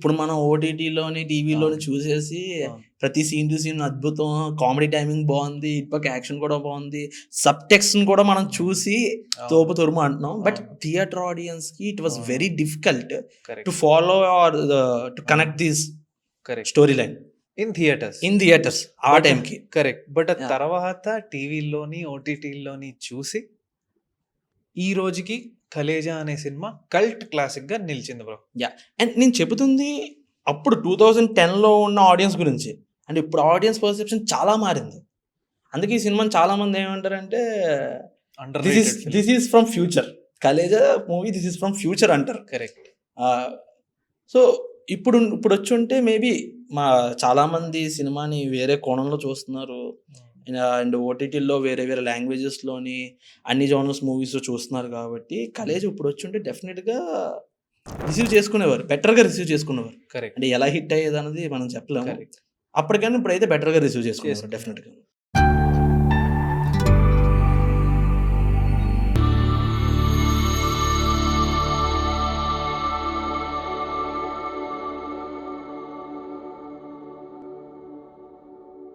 ఇప్పుడు మనం ఓటీటీలోని టీవీలోని చూసేసి ప్రతి సీన్ టు సీన్ అద్భుతం, కామెడీ టైమింగ్ బాగుంది, ఇటుపక్క యాక్షన్ కూడా బాగుంది, సబ్ టెక్స్ట్ కూడా మనం చూసి తోపు తురుము అంటున్నాం. బట్ థియేటర్ ఆడియన్స్ కి it was very difficult to follow are to connect this story line in theatres ఆ టైంకి. కరెక్ట్. బట్ తర్వాత టీవీలోని ఓటీటీలోని చూసి ఈ రోజుకి కలేజా అనే సినిమా కల్ట్ క్లాసిక్ గా నిలిచింది బ్రో. అండ్ నేను చెబుతుంది అప్పుడు 2010లో ఉన్న ఆడియన్స్ గురించి. అంటే ఇప్పుడు ఆడియన్స్ పర్సెప్షన్ చాలా మారింది. అందుకే ఈ సినిమాని చాలా మంది ఏమంటారంటే this is from future, Khaleja movie this is from future అంటారు. కరెక్ట్. సో ఇప్పుడు వచ్చి ఉంటే మేబీ చాలా మంది సినిమాని వేరే కోణంలో చూస్తున్నారు. అండ్ ఓటీటీలో వేరే వేరే లాంగ్వేజెస్లోని అన్ని జోనర్స్ మూవీస్ చూస్తున్నారు కాబట్టి కలేజ్ ఇప్పుడు వచ్చి ఉంటే డెఫినెట్గా రిసీవ్ చేసుకునేవారు, బెటర్గా రిసీవ్ చేసుకునేవారు. కరెక్ట్. అంటే ఎలా హిట్ అయ్యేది అన్నది మనం చెప్పలేము. అప్పటికైనా ఇప్పుడైతే బెటర్గా రిసీవ్ చేసుకునేవారు డెఫినెట్గా.